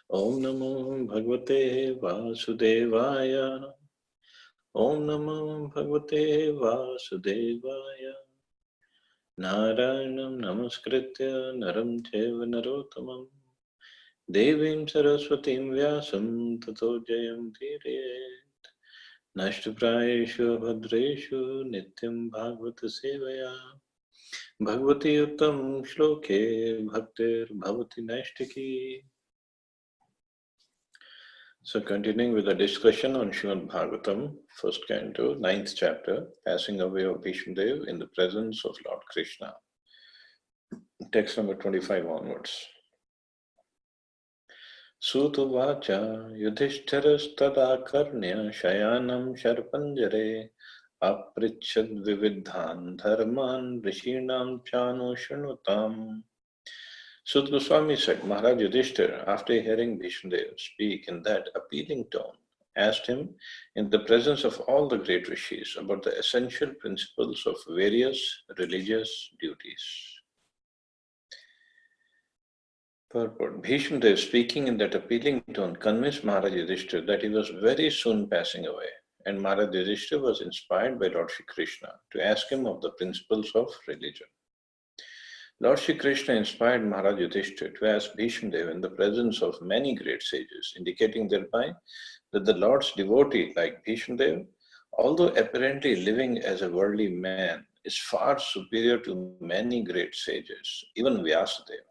Om Namo Bhagavate Vasudevaya. Om Namo Bhagavate Vasudevaya. Narayanam Namaskritya Naram Cheva Narottamam Devim Saraswatim Vyasam Tato Jayam Tirayet Nashtaprayeshu Bhadreshu Nityam Bhagavata Sevaya Bhagavati Uttam Shloke Bhaktir Bhavati Nashtaki. So continuing with the discussion on Srimad Bhagavatam, first canto, 9th chapter, passing away of Bhishmadev in the presence of Lord Krishna. Text number 25 onwards. Sutuvacha yudhishthirastada karnya shayanam sharpanjare apricchad vividhan dharman rishinam chano shrunutam. Sut Goswami said, Maharaj Yudhishthira, after hearing Bhishmadev speak in that appealing tone, asked him in the presence of all the great rishis about the essential principles of various religious duties. Purport. Bhishmadev, speaking in that appealing tone, convinced Maharaj Yudhishthira that he was very soon passing away, and Maharaj Yudhishthira was inspired by Lord Shri Krishna to ask him of the principles of religion. Lord Shri Krishna inspired Maharaj Yudhishthira to ask Bhishmadev in the presence of many great sages, indicating thereby that the Lord's devotee, like Bhishmadev, although apparently living as a worldly man, is far superior to many great sages, even Vyasadeva.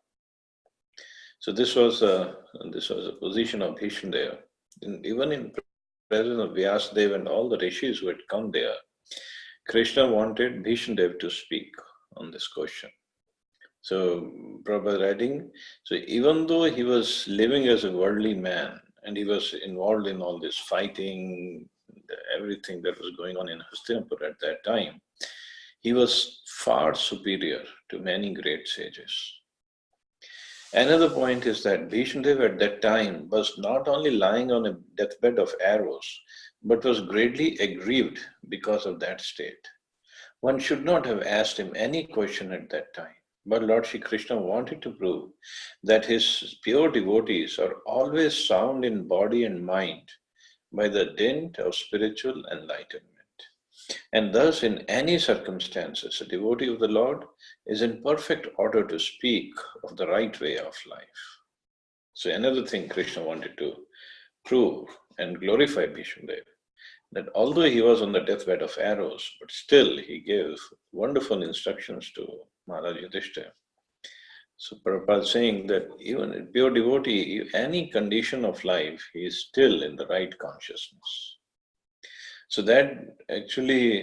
So this was a position of Bhishmadev. Even in presence of Vyasadeva and all the rishis who had come there, Krishna wanted Bhishmadev to speak on this question. So, Prabhupada writing, so even though he was living as a worldly man and he was involved in all this fighting, everything that was going on in Hastinapur at that time, he was far superior to many great sages. Another point is that Bhishmadev at that time was not only lying on a deathbed of arrows, but was greatly aggrieved because of that state. One should not have asked him any question at that time. But Lord Shri Krishna wanted to prove that his pure devotees are always sound in body and mind by the dint of spiritual enlightenment. And thus, in any circumstances, a devotee of the Lord is in perfect order to speak of the right way of life. So another thing Krishna wanted to prove and glorify Bhishmadev, that although he was on the deathbed of arrows, but still he gave wonderful instructions to Maharaj Yudhishthira. So Prabhupada is saying that even a pure devotee, any condition of life, he is still in the right consciousness. So that actually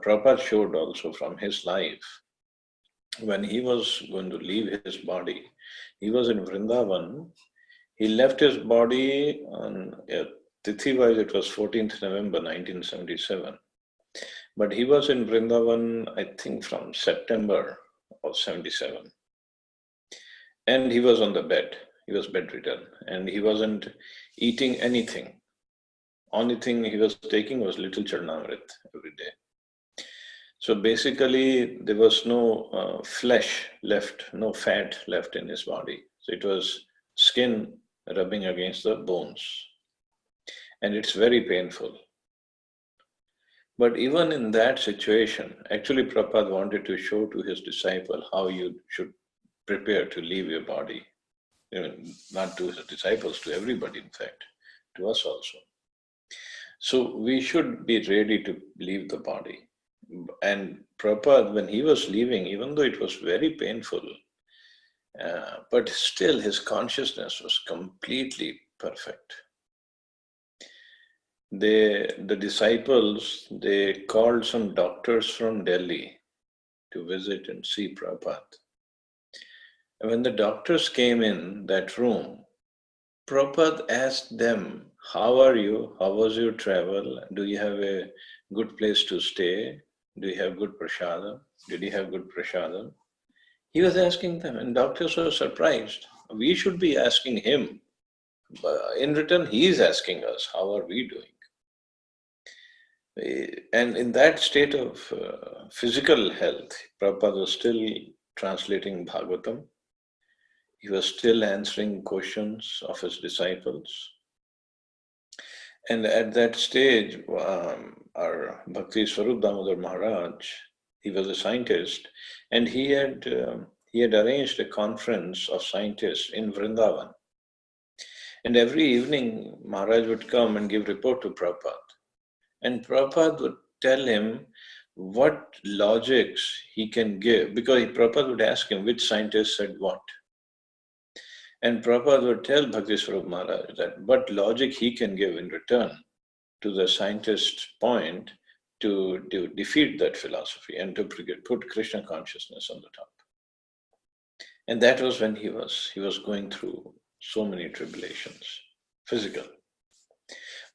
Prabhupada showed also from his life. When he was going to leave his body, he was in Vrindavan. He left his body on Tithi-wise, it was 14th November 1977. But he was in Vrindavan, I think, from September of 77. And he was on the bed. He was bedridden. And he wasn't eating anything. Only thing he was taking was little Charnamrit every day. So basically, there was no flesh left, no fat left in his body. So it was skin rubbing against the bones. And it's very painful. But even in that situation, actually Prabhupada wanted to show to his disciple how you should prepare to leave your body. Not to his disciples, to everybody in fact, to us also. So we should be ready to leave the body. And Prabhupada, when he was leaving, even though it was very painful, but still his consciousness was completely perfect. The disciples, they called some doctors from Delhi to visit and see Prabhupada. And when the doctors came in that room, Prabhupada asked them, how are you? How was your travel? Do you have a good place to stay? Do you have good prasadam? Did you have good prasadam? He was asking them, and doctors were surprised. We should be asking him. But in return, he is asking us, how are we doing? And in that state of physical health, Prabhupada was still translating Bhagavatam. He was still answering questions of his disciples. And at that stage, our Bhakti Swarup Damodar Maharaj, he was a scientist, and he had arranged a conference of scientists in Vrindavan. And every evening, Maharaj would come and give report to Prabhupada. And Prabhupada would tell him what logics he can give, because Prabhupada would ask him which scientist said what. And Prabhupada would tell Bhakti Swarup Maharaj that what logic he can give in return to the scientist's point to defeat that philosophy and to put Krishna consciousness on the top. And that was when he was going through so many tribulations, physical.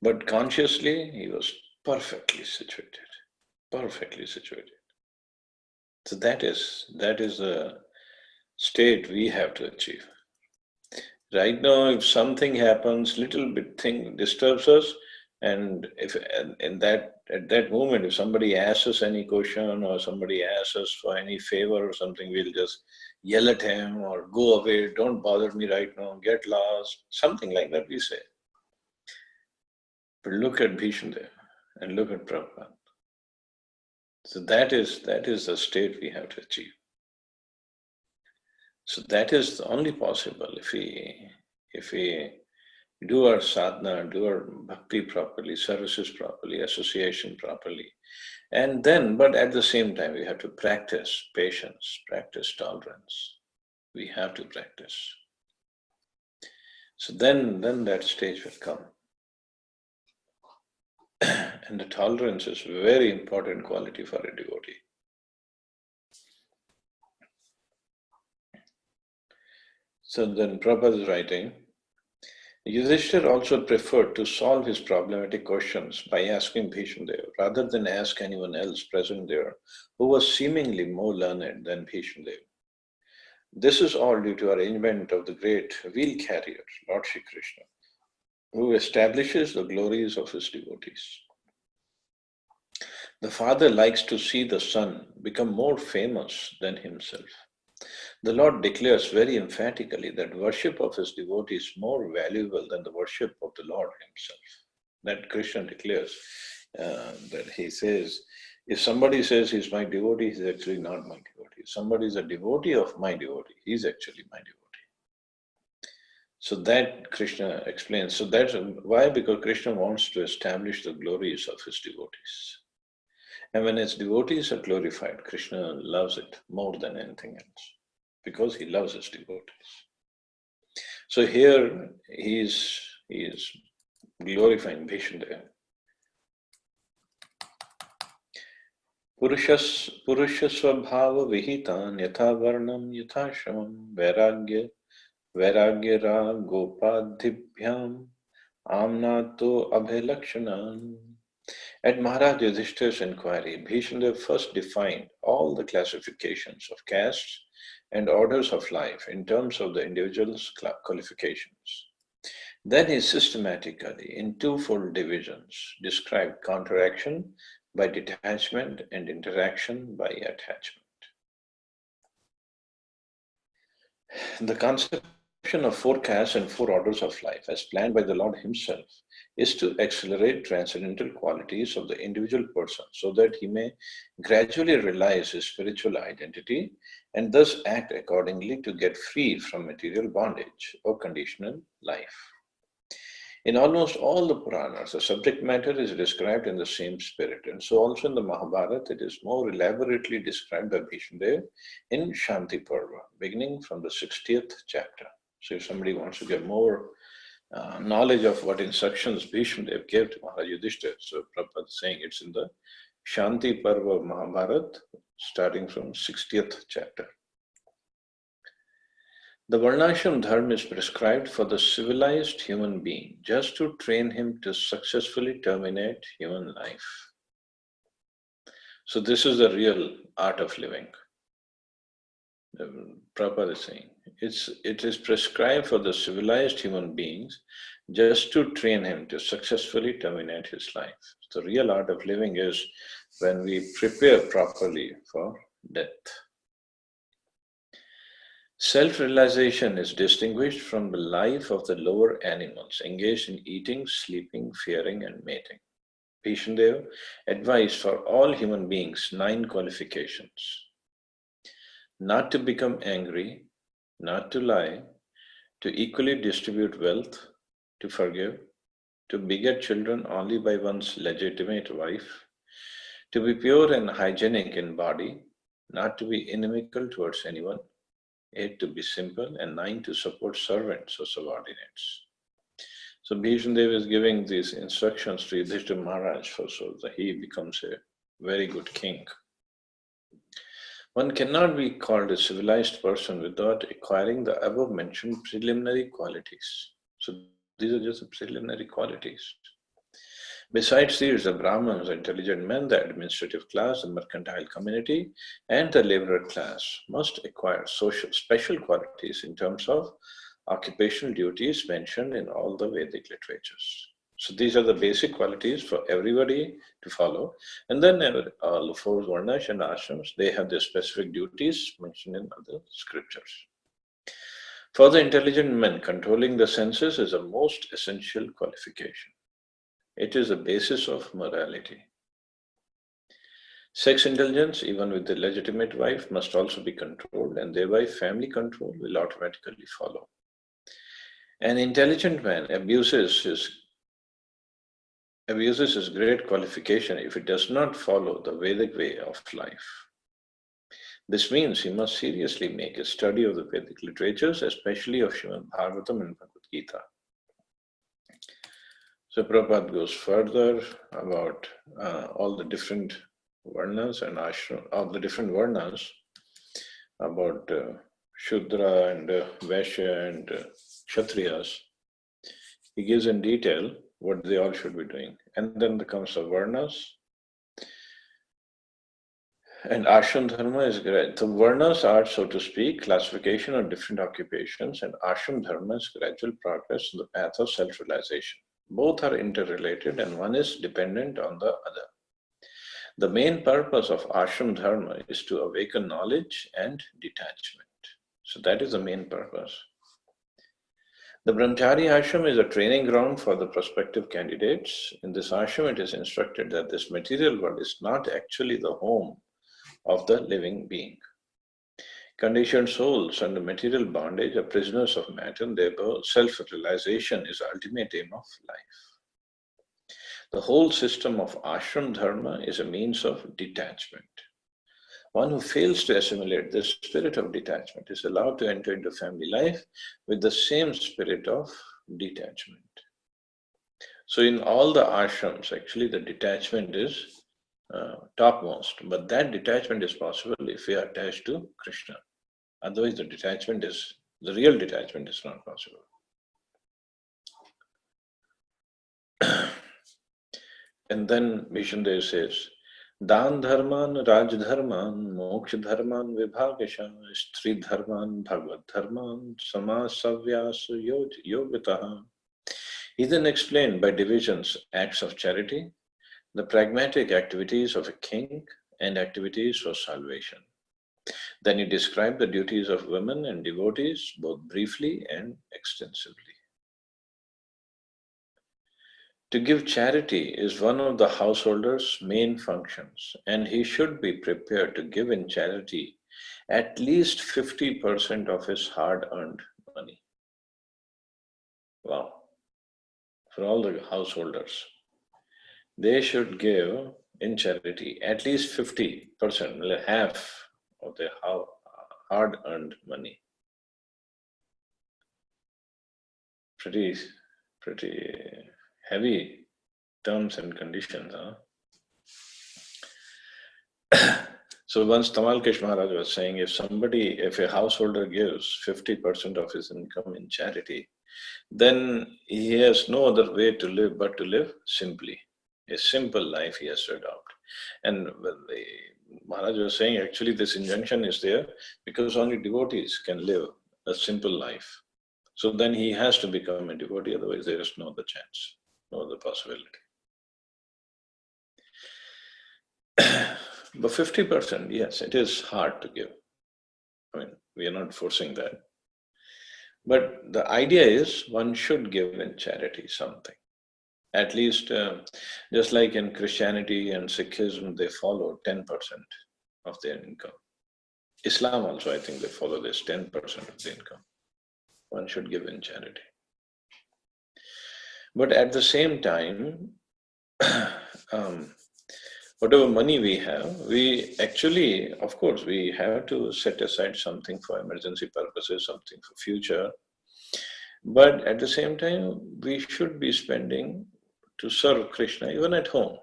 But consciously, he was perfectly situated, perfectly situated. So that is the state we have to achieve. Right now, if something happens, little bit thing disturbs us, and if at that moment, if somebody asks us any question or somebody asks us for any favor or something, we'll just yell at him or go away, don't bother me right now, get lost, something like that we say. But look at Bhishmadev and look at Prabhupada. So that is the state we have to achieve. So that is only possible if we do our sadhana, do our bhakti properly, services properly, association properly. And then, but at the same time, we have to practice patience, practice tolerance. We have to practice. So then that stage will come. And the tolerance is a very important quality for a devotee. So then Prabhupada is writing, Yudhishthira also preferred to solve his problematic questions by asking Bhishmadev rather than ask anyone else present there who was seemingly more learned than Bhishmadev. This is all due to arrangement of the great wheel carrier, Lord Shri Krishna, who establishes the glories of his devotees. The father likes to see the son become more famous than himself. The Lord declares very emphatically that worship of his devotee is more valuable than the worship of the Lord himself. That Krishna declares, that he says, if somebody says he's my devotee, he's actually not my devotee. If somebody is a devotee of my devotee, he's actually my devotee. So that Krishna explains. So that's why, because Krishna wants to establish the glories of his devotees. And when his devotees are glorified, Krishna loves it more than anything else, because he loves his devotees. So here he is glorifying Bhishmadev. Purushasvabhava vihitan yatha varnam yatha shramam vairagya gopadhibhyam amnato abhilakshanan. At Maharaj Yudhishthira's inquiry, Bhishmadev first defined all the classifications of castes and orders of life in terms of the individual's qualifications. Then he systematically, in twofold divisions, described counteraction by detachment and interaction by attachment. The conception of 4 castes and 4 orders of life, as planned by the Lord himself, is to accelerate transcendental qualities of the individual person so that he may gradually realize his spiritual identity and thus act accordingly to get free from material bondage or conditional life. In almost all the Puranas, the subject matter is described in the same spirit, and so also in the Mahabharata it is more elaborately described by Bhishmadev in Shanti Parva, beginning from the 60th chapter. So if somebody wants to get more knowledge of what instructions Bhishmadev gave to Maharaj Yudhishthira, so Prabhupada is saying it's in the Shanti Parva of Mahabharata, starting from 60th chapter. The Varnashram Dharma is prescribed for the civilized human being just to train him to successfully terminate human life. So this is the real art of living. Prabhupada is saying, it is prescribed for the civilized human beings just to train him to successfully terminate his life. The real art of living is when we prepare properly for death. Self-realization is distinguished from the life of the lower animals engaged in eating, sleeping, fearing, and mating. Bhishandev advised for all human beings 9 qualifications: not to become angry, not to lie, to equally distribute wealth, to forgive, to beget children only by one's legitimate wife, to be pure and hygienic in body, not to be inimical towards anyone, 8 to be simple, and 9 to support servants or subordinates. So Bhishandev is giving these instructions to Yudhishthira Maharaj so that he becomes a very good king. One cannot be called a civilized person without acquiring the above mentioned preliminary qualities. So these are just the preliminary qualities. Besides these, the Brahmins, the intelligent men, the administrative class, the mercantile community, and the laborer class must acquire special qualities in terms of occupational duties mentioned in all the Vedic literatures. So these are the basic qualities for everybody to follow. And then all the 4 varnas and ashrams, they have their specific duties mentioned in other scriptures. For the intelligent men, controlling the senses is a most essential qualification. It is the basis of morality. Sex intelligence, even with the legitimate wife, must also be controlled, and thereby family control will automatically follow. An intelligent man abuses his great qualification if he does not follow the Vedic way of life. This means he must seriously make a study of the Vedic literatures, especially of Srimad Bhagavatam and Bhagavad Gita. So Prabhupada goes further about all the different varnas and ashram, all the different varnas, about Shudra and Vaishya and Kshatriyas. He gives in detail what they all should be doing. And then comes the varnas. And ashram dharma is great. The varnas are, so to speak, classification of different occupations, and ashram dharma is gradual progress on the path of self-realization. Both are interrelated and one is dependent on the other. The main purpose of ashram dharma is to awaken knowledge and detachment. So that is the main purpose. The Brahmachari ashram is a training ground for the prospective candidates. In this ashram, it is instructed that this material world is not actually the home of the living being. Conditioned souls under material bondage are prisoners of matter, and therefore self-realization is the ultimate aim of life. The whole system of ashram dharma is a means of detachment. One who fails to assimilate the spirit of detachment is allowed to enter into family life with the same spirit of detachment. So in all the ashrams, actually the detachment is topmost, but that detachment is possible if we are attached to Krishna. Otherwise, the real detachment is not possible. And then Bhishandev says, Dan dharman, Raj dharman, Moksha dharman, Vibhagasha, Stri dharman, Bhagavad dharman, Samasavyasu Yogataha. He then explained by divisions acts of charity, the pragmatic activities of a king, and activities for salvation. Then he described the duties of women and devotees both briefly and extensively. To give charity is one of the householder's main functions, and he should be prepared to give in charity at least 50% of his hard-earned money. Wow. For all the householders, they should give in charity at least 50%, half of their hard-earned money. Pretty heavy terms and conditions, huh? So once Tamalkesh Maharaj was saying, if a householder gives 50% of his income in charity, then he has no other way to live but to live simply. A simple life he has to adopt. And the Maharaj was saying, actually this injunction is there because only devotees can live a simple life. So then he has to become a devotee, otherwise there is no other chance, no other possibility. But 50%, yes, it is hard to give. I mean, We are not forcing that. But the idea is one should give in charity something. At least, just like in Christianity and Sikhism, they follow 10% of their income. Islam also, I think they follow this 10% of the income. One should give in charity. But at the same time, whatever money we have, we actually, of course, we have to set aside something for emergency purposes, something for future. But at the same time, we should be spending to serve Krishna even at home.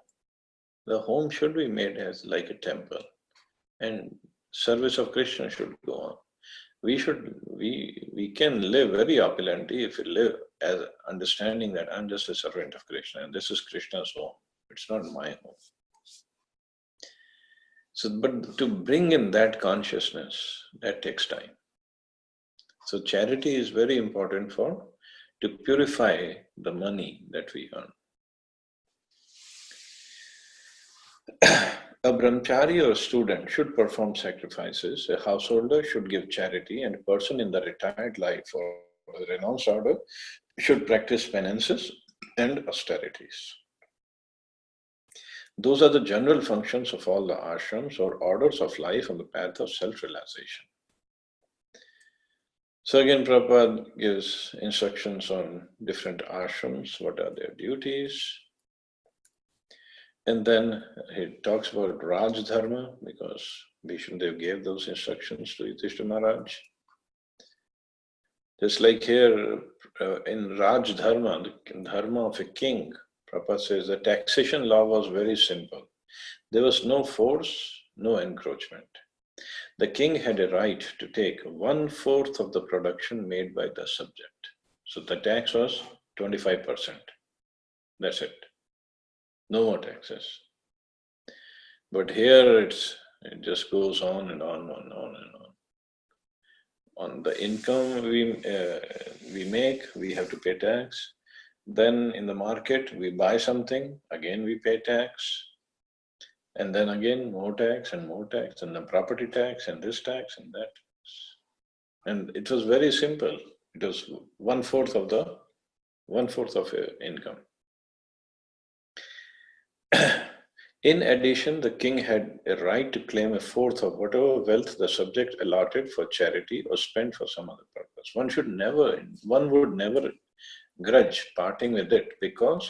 The home should be made as like a temple, and service of Krishna should go on. We can live very opulently if we live as understanding that I'm just a servant of Krishna and this is Krishna's home. It's not my home. So, but to bring in that consciousness, that takes time. So charity is very important to purify the money that we earn. A brahmachari or a student should perform sacrifices, a householder should give charity, and a person in the retired life or the renounced order should practice penances and austerities. Those are the general functions of all the ashrams or orders of life on the path of self-realization. So again, Prabhupada gives instructions on different ashrams, what are their duties. And then he talks about Raj Dharma, because Bhishmadev gave those instructions to Yudhishthira Maharaj. Just like here in Raj Dharma, the dharma of a king, Prabhupada says the taxation law was very simple. There was no force, no encroachment. The king had a right to take 1/4 of the production made by the subject. So the tax was 25%. That's it. No more taxes. But here it just goes on and on and on and on. On the income we make, we have to pay tax. Then in the market, we buy something, again we pay tax. And then again, more tax, and the property tax, and this tax, and that tax. And it was very simple. It was 1/4 of your income. In addition, the king had a right to claim 1/4 of whatever wealth the subject allotted for charity or spent for some other purpose. One would never grudge parting with it, because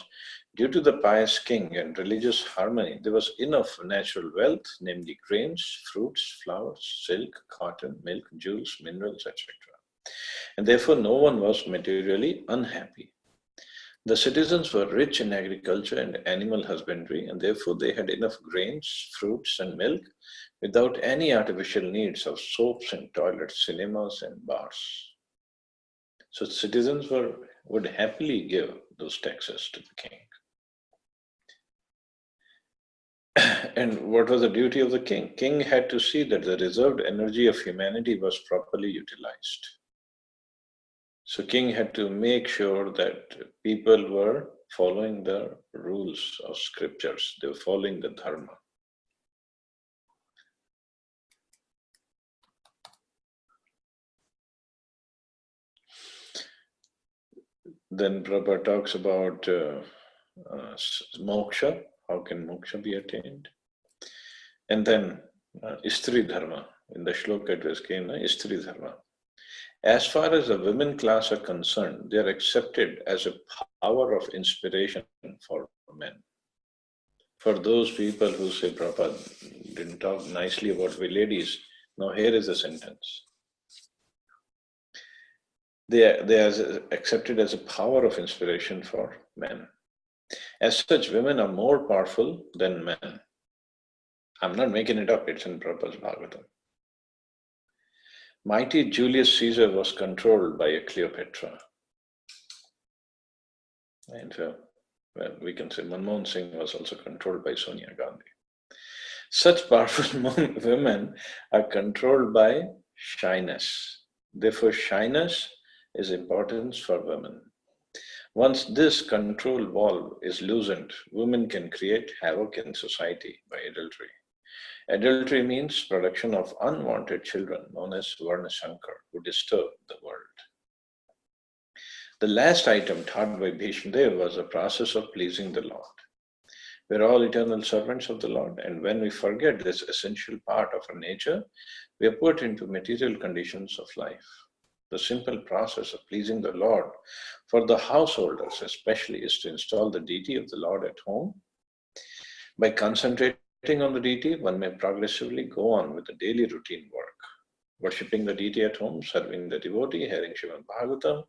due to the pious king and religious harmony, there was enough natural wealth, namely grains, fruits, flowers, silk, cotton, milk, jewels, minerals, etc. And therefore no one was materially unhappy. The citizens were rich in agriculture and animal husbandry, and therefore they had enough grains, fruits, and milk without any artificial needs of soaps and toilets, cinemas, and bars. So citizens would happily give those taxes to the king. And what was the duty of the king? King had to see that the reserved energy of humanity was properly utilized. So king had to make sure that people were following the rules of scriptures. They were following the dharma. Then Prabhupada talks about moksha. How can moksha be attained? And then Istri Dharma. In the shloka it was came, Istri Dharma. As far as the women class are concerned, they are accepted as a power of inspiration for men. For those people who say Prabhupada didn't talk nicely about we ladies, now here is a sentence. They are accepted as a power of inspiration for men. As such, women are more powerful than men. I'm not making it up, it's in Prabhupada's Bhagavatam. Mighty Julius Caesar was controlled by a Cleopatra. And well, we can say Manmohan Singh was also controlled by Sonia Gandhi. Such powerful women are controlled by shyness. Therefore, shyness is important for women. Once this control valve is loosened, women can create havoc in society by adultery. Adultery means production of unwanted children, known as Varnashankar, who disturb the world. The last item taught by Bhishmadev was the process of pleasing the Lord. We're all eternal servants of the Lord, and when we forget this essential part of our nature, we are put into material conditions of life. The simple process of pleasing the Lord for the householders, especially, is to install the deity of the Lord at home. By concentrating on the deity, one may progressively go on with the daily routine work. Worshipping the deity at home, serving the devotee, hearing Srimad Bhagavatam,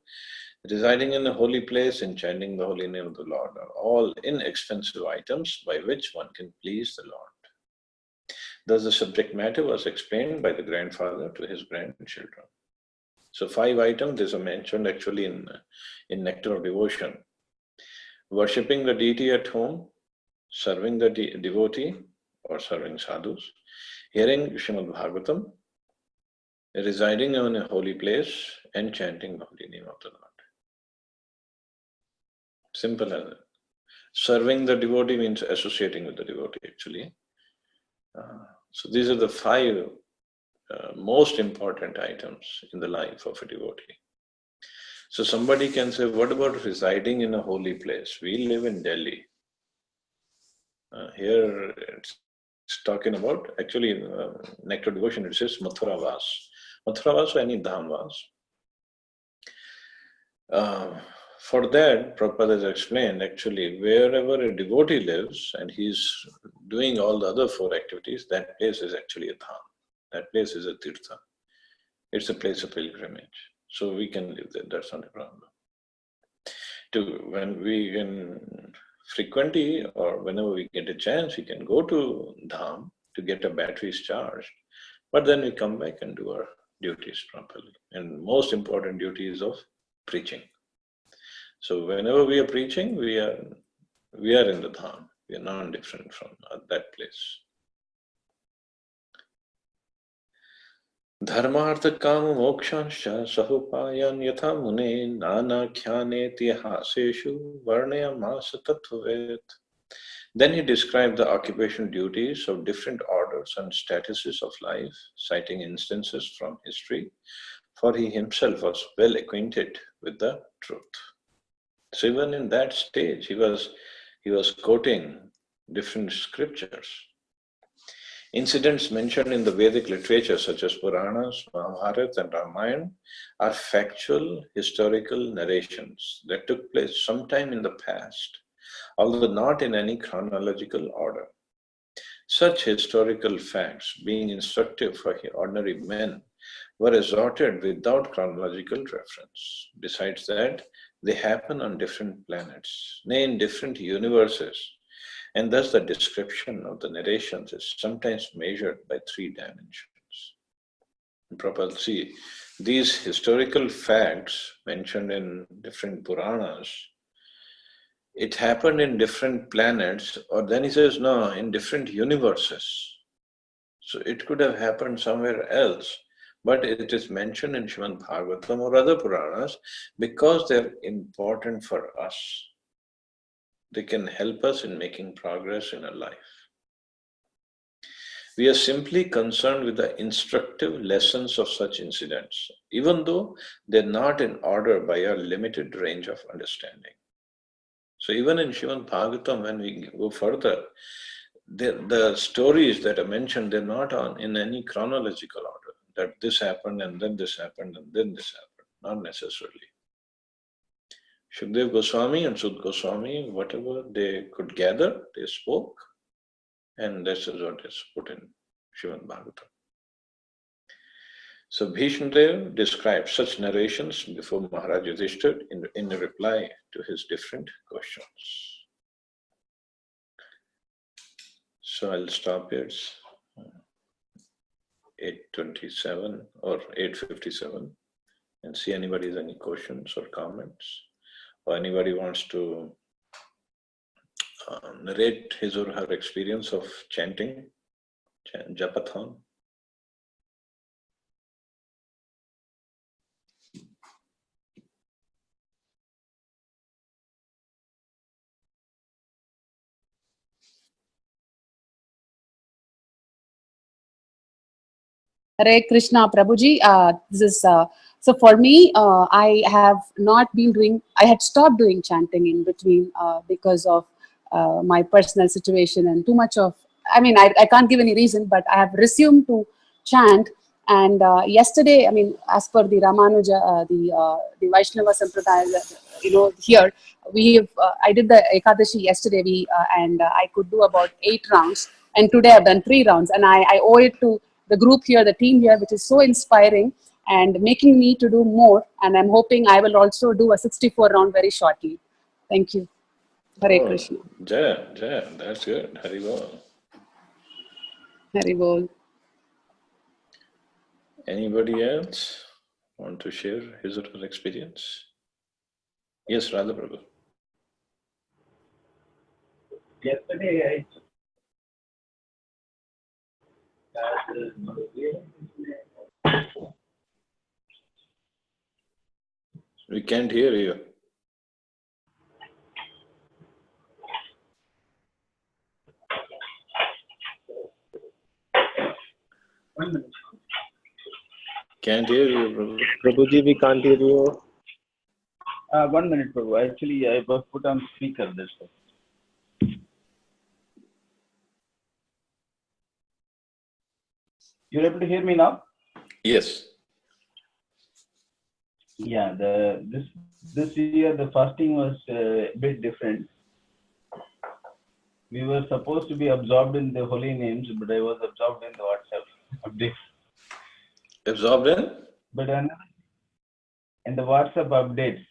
residing in a holy place, and chanting the holy name of the Lord are all inexpensive items by which one can please the Lord. Thus, the subject matter was explained by the grandfather to his grandchildren. So, 5 items, these are mentioned actually in Nectar of Devotion. Worshipping the deity at home, serving the devotee or serving sadhus, hearing Srimad Bhagavatam, residing in a holy place, and chanting the holy name of the Lord. Simple as that. Serving the devotee means associating with the devotee, actually. So these are the 5 most important items in the life of a devotee. So somebody can say, what about residing in a holy place? We live in Delhi. Here it's talking about, actually, Nectar Devotion, it says Mathura Vas. Mathura Vas or any Dham Vas. For that, Prabhupada has explained, actually, wherever a devotee lives and he's doing all the other 4 activities, that place is actually a dham. That place is a tirtha. It's a place of pilgrimage. So we can live there, that's not a problem. When we can frequently, or whenever we get a chance, we can go to dham to get our batteries charged. But then we come back and do our duties properly. And most important duty is of preaching. So whenever we are preaching, we are in the dham. We are not different from that place. Dharmartha kama mokshanscha sahupayan yatha mune nanakhyane tihaseshu varnayamasa tattvavet. Then he described the occupational duties of different orders and statuses of life, citing instances from history, for he himself was well acquainted with the truth. So even in that stage, he was quoting different scriptures. Incidents mentioned in the Vedic literature, such as Puranas, Mahabharata, and Ramayana, are factual historical narrations that took place sometime in the past, although not in any chronological order. Such historical facts, being instructive for ordinary men, were assorted without chronological reference. Besides that, they happen on different planets, nay, in different universes, and thus the description of the narrations is sometimes measured by 3 dimensions. Prabhupada, see, these historical facts mentioned in different Puranas, it happened in different planets, or then he says, no, in different universes. So it could have happened somewhere else, but it is mentioned in Srimad Bhagavatam or other Puranas because they're important for us. They can help us in making progress in our life. We are simply concerned with the instructive lessons of such incidents, even though they're not in order by our limited range of understanding. So even in Srimad Bhagavatam, when we go further, the stories that are mentioned, they're not in any chronological order, that this happened and then this happened and then this happened, not necessarily. Shukdev Goswami and Sud Goswami, whatever they could gather, they spoke, and this is what is put in Srimad Bhagavatam. So Bhishmadev describes such narrations before Maharaj Yudhishthira in reply to his different questions. So I'll stop here. It's 8:27 or 8:57, and see anybody has any questions or comments, or anybody wants to narrate his or her experience of chanting, Japathon. Hare Krishna, Prabhuji. This is so for me. I have not been doing. I had stopped doing chanting in between because of my personal situation and too much of. I mean, I can't give any reason, but I have resumed to chant. And yesterday, I mean, as per the Ramanuja, the Vaishnava Sampradaya, here I did the Ekadashi yesterday. And I could do about 8 rounds, and today I've done 3 rounds, and I owe it to the group here, the team here, which is so inspiring and making me to do more. And I'm hoping I will also do a 64 round very shortly. Thank you. Hare Oh, Krishna. Jaya, that's good. Haribol. Haribol. Anybody else want to share his or her experience? Yes, Radha Prabhu. Yesterday, We can't hear you. Can't hear you, Prabhu. Prabhuji, we can't hear you. 1 minute, Prabhu. Actually, I was put on speaker this time. You're able to hear me now? Yes. Yeah, this year the fasting was a bit different. We were supposed to be absorbed in the holy names, but I was absorbed in the WhatsApp updates. Absorbed in? But in the WhatsApp updates.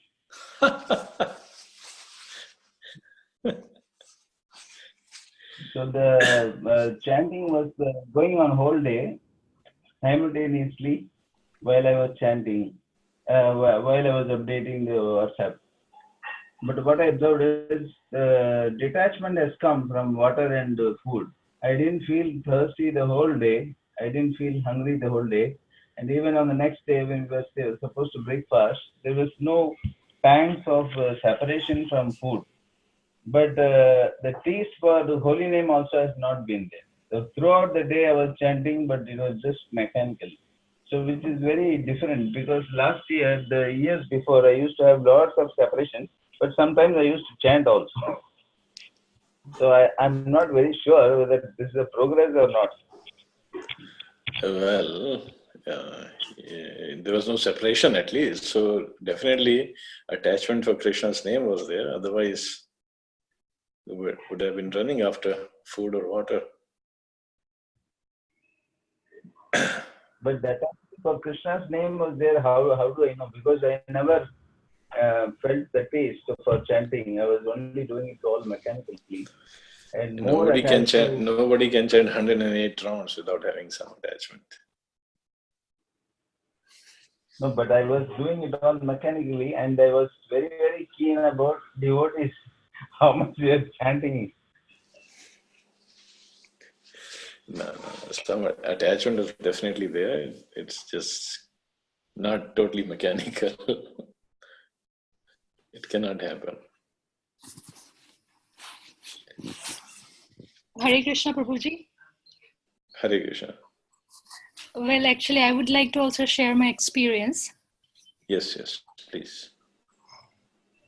So the chanting was going on whole day simultaneously while I was chanting, while I was updating the WhatsApp. But what I observed is detachment has come from water and food. I didn't feel thirsty the whole day. I didn't feel hungry the whole day. And even on the next day when we were supposed to break fast, there was no pangs of separation from food. But the taste for the holy name also has not been there. So throughout the day I was chanting, but it was just mechanical. So which is very different, because last year, the years before, I used to have lots of separation, but sometimes I used to chant also. So I'm not very sure whether this is a progress or not. Well, there was no separation at least. So definitely attachment for Krishna's name was there. Otherwise, we would have been running after food or water. But that for Krishna's name was there. How do I know? Because I never felt the taste for chanting. I was only doing it all mechanically. And Nobody can chant 108 rounds without having some attachment. No, but I was doing it all mechanically, and I was very, very keen about devotees, how much we are chanting. No, some attachment is definitely there. It's just not totally mechanical. It cannot happen. Hare Krishna, Prabhuji. Hare Krishna. Well, actually, I would like to also share my experience. Yes, please.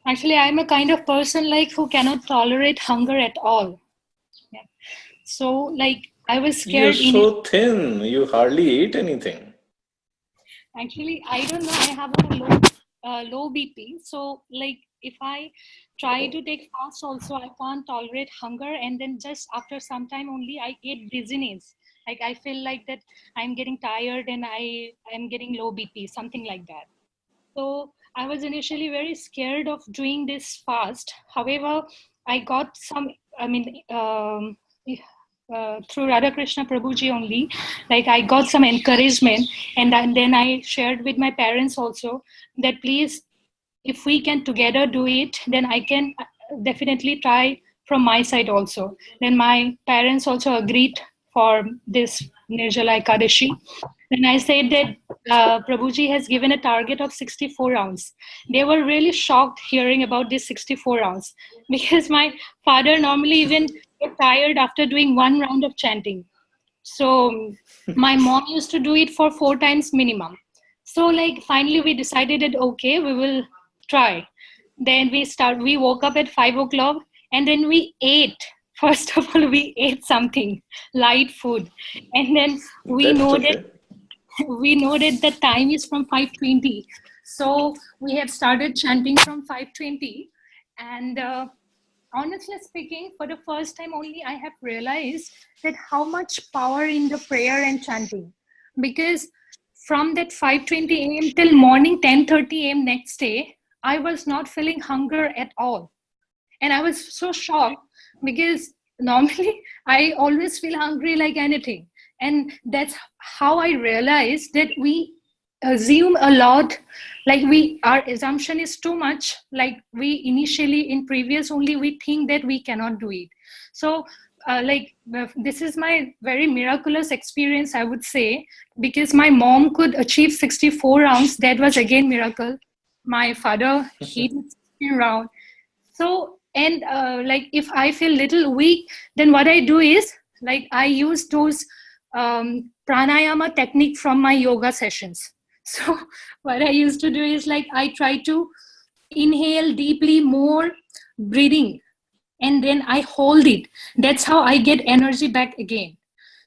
Actually, I'm a kind of person who cannot tolerate hunger at all. Yeah. So, I was scared. You're so thin. You hardly eat anything. Actually, I don't know. I have a low BP. So, if I try to take fast also, I can't tolerate hunger. And then just after some time only, I get dizziness. I feel like that I'm getting tired and I'm getting low BP, something like that. So I was initially very scared of doing this fast. However, I got some, through Radhakrishna Prabhuji only, I got some encouragement, and then I shared with my parents also that please, if we can together do it, then I can definitely try from my side also. Then my parents also agreed for this Nirjala Ekadashi. Then I said that Prabhuji has given a target of 64 rounds. They were really shocked hearing about this 64 rounds, because my father normally even get tired after doing 1 round of chanting. So my mom used to do it for 4 times minimum. So like finally we decided that okay, we will try. Then we woke up at 5 o'clock and then we ate. First of all, we ate something, light food. And then we That's know that okay. the time is from 5:20. So we have started chanting from 5:20. And honestly speaking, for the first time only, I have realized that how much power in the prayer and chanting. Because from that 5:20 a.m. till morning 10:30 a.m. next day, I was not feeling hunger at all. And I was so shocked because normally I always feel hungry like anything. And that's how I realized that we assume a lot, like our assumption is too much, like we initially in previous only we think that we cannot do it. So this is my very miraculous experience, I would say, because my mom could achieve 64 rounds. That was again miracle. My father, he did 16 rounds. So, and like if I feel little weak, then what I do is like I use those pranayama technique from my yoga sessions. So what I used to do is like I try to inhale deeply, more breathing, and then I hold it. That's how I get energy back again.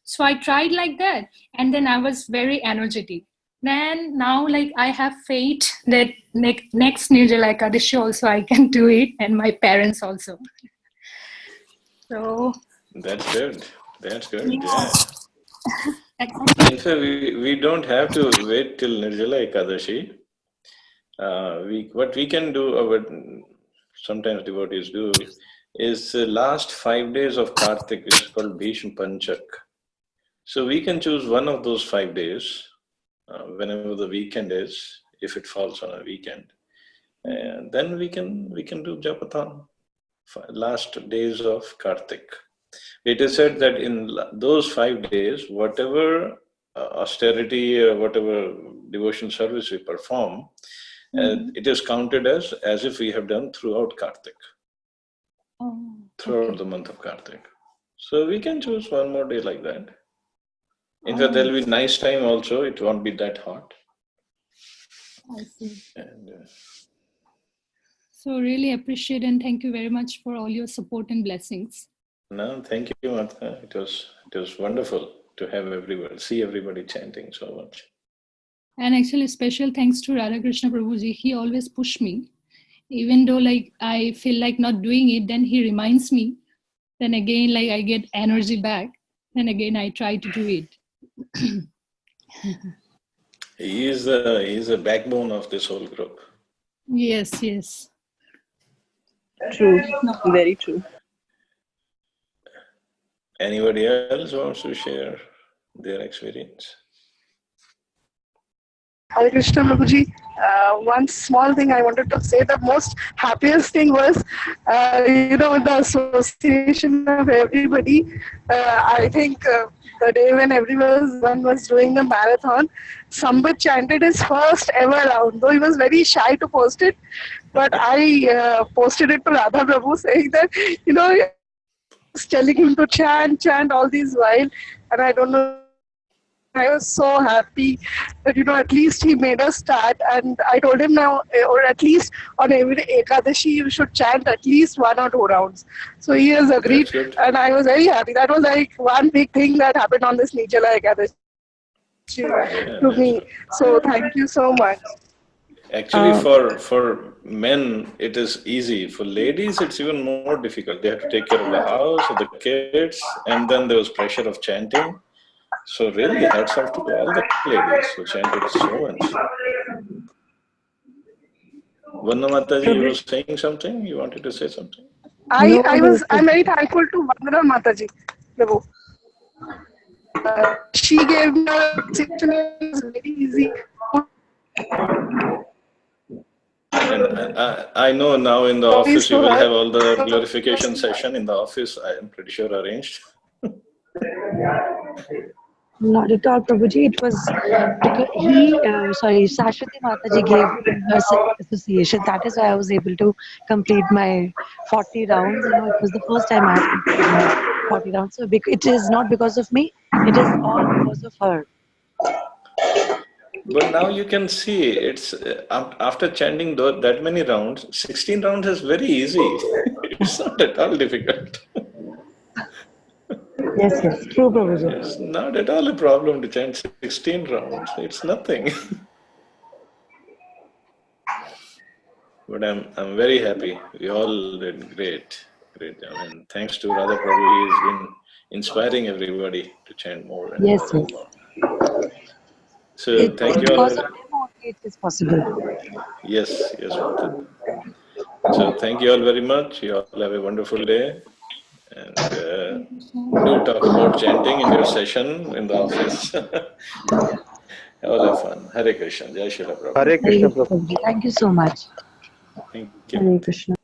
So I tried like that, and then I was very energetic. Then now, like I have faith that next Nirjala Ekadashi also I can do it, and my parents also. So That's good. That's good. yeah. Yeah. In fact, we don't have to wait till Nirjala Ekadashi. What we can do, sometimes devotees do, is the last 5 days of Kartik, which is called Bhishma Panchak. So we can choose one of those 5 days, whenever the weekend is, if it falls on a weekend, and then we can do Japathon, last days of Kartik. It is said that in those 5 days, whatever austerity or whatever devotion service we perform, it is counted as if we have done throughout Kartik, throughout the month of Kartik. So we can choose one more day like that. In fact, there will be nice time also. It won't be that hot. I see. And, so really appreciate and thank you very much for all your support and blessings. no, thank you, Martha. It was wonderful to have see everybody chanting so much. And actually, special thanks to Radhakrishna Prabhuji. He always pushed me, even though like I feel like not doing it. Then he reminds me. Then again, like I get energy back. Then again, I try to do it. He is the backbone of this whole group. Yes, yes. True, very true. Anybody else wants to share their experience? Hare Krishna Prabhuji, one small thing I wanted to say, the most happiest thing was, the association of everybody. I think the day when everyone was doing the marathon, Sambit chanted his first ever round, though he was very shy to post it. But I posted it to Radha Prabhu saying that, I was telling him to chant all these while, and I don't know. I was so happy that, at least he made us start, and I told him now, or at least on every Ekadashi, you should chant at least 1 or 2 rounds. So he has agreed, and I was very happy. That was like one big thing that happened on this Nirjala Ekadashi to me. So thank you so much. Actually, for men, it is easy. For ladies, it's even more difficult. They have to take care of the house, of the kids, and then there was pressure of chanting. So really, hats off to all the ladies who chanted so much. Vanna Mataji, you were saying something? You wanted to say something? I'm very thankful to Vandana Mataji. Prabhu. She gave me a situation, it was very easy. And I know now in the office you will have all the glorification session in the office. I am pretty sure arranged. Not at all, Prabhuji. It was because Sashwati Mataji gave us association. That is why I was able to complete my 40 rounds. It was the first time I had completed my 40 rounds. So it is not because of me. It is all because of her. But now you can see it's after chanting that many rounds, 16 rounds is very easy. It's not at all difficult. Yes, yes. True, Prabhuji. It's not at all a problem to chant 16 rounds. It's nothing. But I'm very happy. We all did great job. And thanks to Radha Prabhu, he's been inspiring everybody to chant more and Yes, more. yes. So It, thank you because all. of him only it is possible. Yes, Mata. So thank you all very much. You all have a wonderful day. And do talk about chanting in your session in the office. All have fun. Hare Krishna. Jai Srila Prabhupada. Hare Krishna, Thank you so much. Thank you. Hare Krishna.